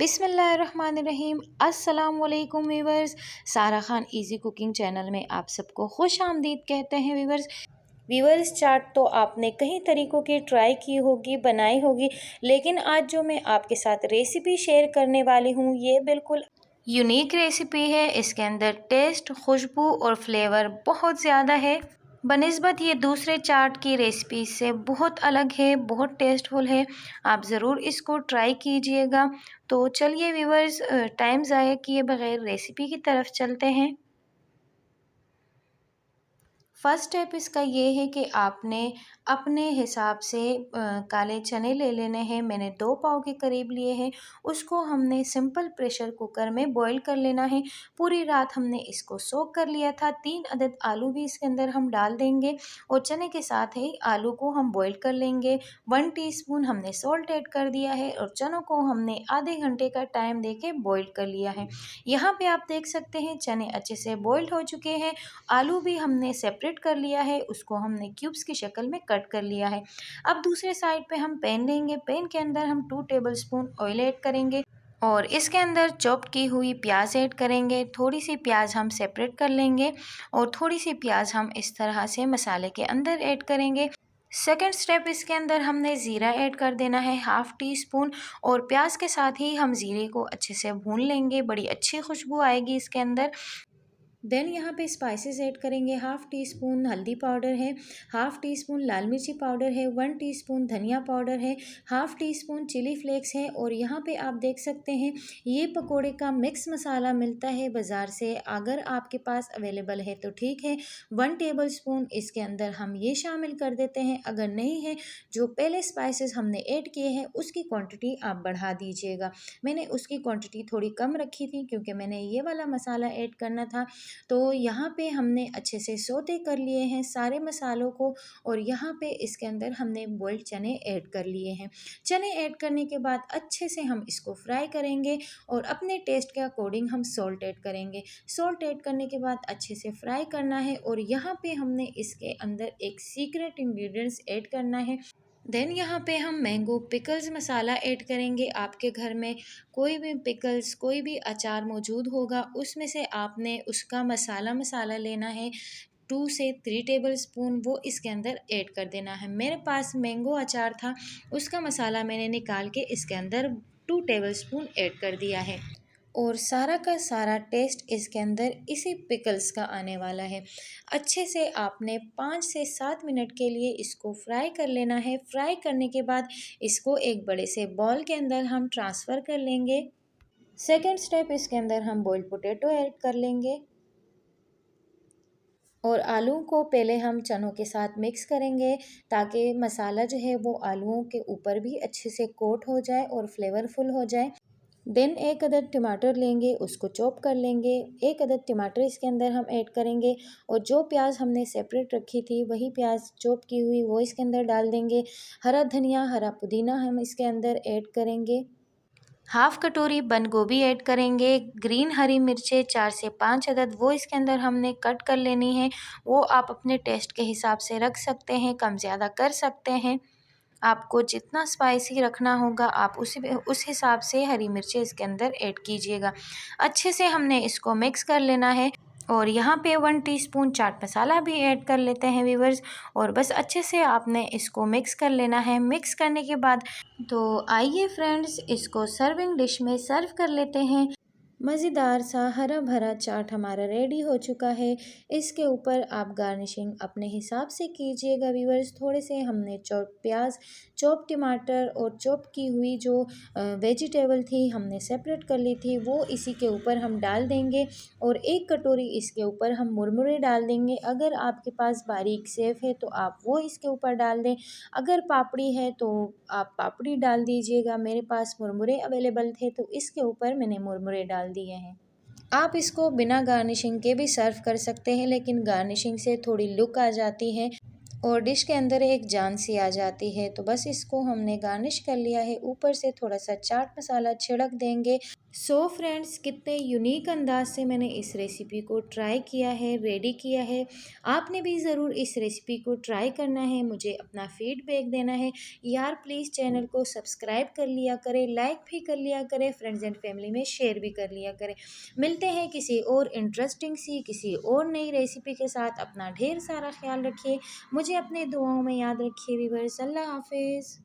बिस्मिल्लाहिर्रहमानिर्रहीम। अस्सलाम वालेकुम वीवर्स। सारा खान इजी कुकिंग चैनल में आप सबको खुश आमदीद कहते हैं वीवर्स। चाट तो आपने कई तरीक़ों की ट्राई की होगी, बनाई होगी, लेकिन आज जो मैं आपके साथ रेसिपी शेयर करने वाली हूँ ये बिल्कुल यूनिक रेसिपी है। इसके अंदर टेस्ट, खुशबू और फ्लेवर बहुत ज़्यादा है। बनिस्बत ये दूसरे चाट की रेसिपी से बहुत अलग है, बहुत टेस्टफुल है। आप ज़रूर इसको ट्राई कीजिएगा। तो चलिए व्यूअर्स, टाइम ज़ाया किए बगैर रेसिपी की तरफ चलते हैं। फर्स्ट स्टेप इसका ये है कि आपने अपने हिसाब से काले चने ले लेने हैं। मैंने 2 पाव के करीब लिए हैं। उसको हमने सिंपल प्रेशर कुकर में बॉईल कर लेना है। पूरी रात हमने इसको सोक कर लिया था। 3 अदद आलू भी इसके अंदर हम डाल देंगे और चने के साथ ही आलू को हम बॉईल कर लेंगे। 1 टीस्पून हमने सॉल्ट ऐड कर दिया है और चनों को हमने आधे घंटे का टाइम दे के बॉईल कर लिया है। यहाँ पे आप देख सकते हैं चने अच्छे से बॉइल्ड हो चुके हैं। आलू भी हमने सेपरेट कर लिया है, उसको हमने क्यूब्स की शक्ल में कट कर लिया है। अब दूसरे साइड पे हम पैन लेंगे। पैन के अंदर हम 2 टेबलस्पून ऑयल ऐड करेंगे और इसके अंदर चॉप की हुई प्याज ऐड करेंगे। थोड़ी सी प्याज हम सेपरेट कर लेंगे और थोड़ी सी प्याज हम इस तरह से मसाले के अंदर ऐड करेंगे। सेकेंड स्टेप, इसके अंदर हमने ज़ीरा ऐड कर देना है 1/2 टीस्पून और प्याज के साथ ही हम ज़ीरे को अच्छे से भून लेंगे। बड़ी अच्छी खुशबू आएगी इसके अंदर। देन यहाँ पे स्पाइसेस ऐड करेंगे। 1/2 टीस्पून हल्दी पाउडर है, 1/2 टीस्पून लाल मिर्ची पाउडर है, 1 टीस्पून धनिया पाउडर है, 1/2 टीस्पून चिली फ्लेक्स है और यहाँ पे आप देख सकते हैं ये पकोड़े का मिक्स मसाला मिलता है बाज़ार से। अगर आपके पास अवेलेबल है तो ठीक है। 1 टेबलस्पून इसके अंदर हम ये शामिल कर देते हैं। अगर नहीं है, जो पहले स्पाइसेस हमने ऐड किए हैं उसकी क्वान्टिटी आप बढ़ा दीजिएगा। मैंने उसकी क्वान्टिटी थोड़ी कम रखी थी क्योंकि मैंने ये वाला मसाला ऐड करना था। तो यहाँ पे हमने अच्छे से सौते कर लिए हैं सारे मसालों को और यहाँ पे इसके अंदर हमने बॉइल्ड चने ऐड कर लिए हैं। चने ऐड करने के बाद अच्छे से हम इसको फ्राई करेंगे और अपने टेस्ट के अकॉर्डिंग हम सॉल्ट ऐड करेंगे। सॉल्ट ऐड करने के बाद अच्छे से फ्राई करना है और यहाँ पे हमने इसके अंदर एक सीक्रेट इंग्रेडिएंट्स ऐड करना है। देन यहाँ पे हम मैंगो पिकल्स मसाला ऐड करेंगे। आपके घर में कोई भी पिकल्स, कोई भी अचार मौजूद होगा, उसमें से आपने उसका मसाला लेना है। 2 से 3 टेबलस्पून वो इसके अंदर ऐड कर देना है। मेरे पास मैंगो अचार था, उसका मसाला मैंने निकाल के इसके अंदर 2 टेबलस्पून ऐड कर दिया है और सारा का सारा टेस्ट इसके अंदर इसी पिकल्स का आने वाला है। अच्छे से आपने 5 से 7 मिनट के लिए इसको फ्राई कर लेना है। फ्राई करने के बाद इसको एक बड़े से बॉल के अंदर हम ट्रांसफ़र कर लेंगे। सेकंड स्टेप, इसके अंदर हम बॉइल्ड पोटैटो ऐड कर लेंगे और आलू को पहले हम चनों के साथ मिक्स करेंगे ताकि मसाला जो है वो आलूओं के ऊपर भी अच्छे से कोट हो जाए और फ्लेवरफुल हो जाए। देन 1 अदद टमाटर लेंगे, उसको चॉप कर लेंगे। 1 अदद टमाटर इसके अंदर हम ऐड करेंगे और जो प्याज हमने सेपरेट रखी थी वही प्याज चॉप की हुई वो इसके अंदर डाल देंगे। हरा धनिया, हरा पुदीना हम इसके अंदर ऐड करेंगे। 1/2 कटोरी बंद गोभी ऐड करेंगे। ग्रीन हरी मिर्चें 4 से 5 अदद वो इसके अंदर हमने कट कर लेनी है। वो आप अपने टेस्ट के हिसाब से रख सकते हैं, कम ज़्यादा कर सकते हैं। आपको जितना स्पाइसी रखना होगा आप उस हिसाब से हरी मिर्चें इसके अंदर ऐड कीजिएगा। अच्छे से हमने इसको मिक्स कर लेना है और यहाँ पे 1 टीस्पून चाट मसाला भी ऐड कर लेते हैं व्यूअर्स और बस अच्छे से आपने इसको मिक्स कर लेना है। मिक्स करने के बाद तो आइए फ्रेंड्स, इसको सर्विंग डिश में सर्व कर लेते हैं। मज़ेदार सा हरा भरा चाट हमारा रेडी हो चुका है। इसके ऊपर आप गार्निशिंग अपने हिसाब से कीजिएगा व्यूअर्स। थोड़े से हमने चॉप प्याज, चॉप टमाटर और चॉप की हुई जो वेजिटेबल थी हमने सेपरेट कर ली थी वो इसी के ऊपर हम डाल देंगे और 1 कटोरी इसके ऊपर हम मुरमुरे डाल देंगे। अगर आपके पास बारीक सेव है तो आप वो इसके ऊपर डाल दें। अगर पापड़ी है तो आप पापड़ी डाल दीजिएगा। मेरे पास मुरमुरे अवेलेबल थे तो इसके ऊपर मैंने मुरमुरे डाल दिए हैं। आप इसको बिना गार्निशिंग के भी सर्व कर सकते हैं, लेकिन गार्निशिंग से थोड़ी लुक आ जाती है। और डिश के अंदर एक जान सी आ जाती है। तो बस इसको हमने गार्निश कर लिया है, ऊपर से थोड़ा सा चाट मसाला छिड़क देंगे। सो फ्रेंड्स, कितने यूनिक अंदाज से मैंने इस रेसिपी को ट्राई किया है, रेडी किया है। आपने भी ज़रूर इस रेसिपी को ट्राई करना है, मुझे अपना फीडबैक देना है। यार प्लीज़ चैनल को सब्सक्राइब कर लिया करें, लाइक भी कर लिया करें, फ्रेंड्स एंड फैमिली में शेयर भी कर लिया करें। मिलते हैं किसी और इंटरेस्टिंग सी, किसी और नई रेसिपी के साथ। अपना ढेर सारा ख्याल रखिए, मुझे अपने दुआओं में याद रखिए। वीवर्स, अल्लाह हाफिज़।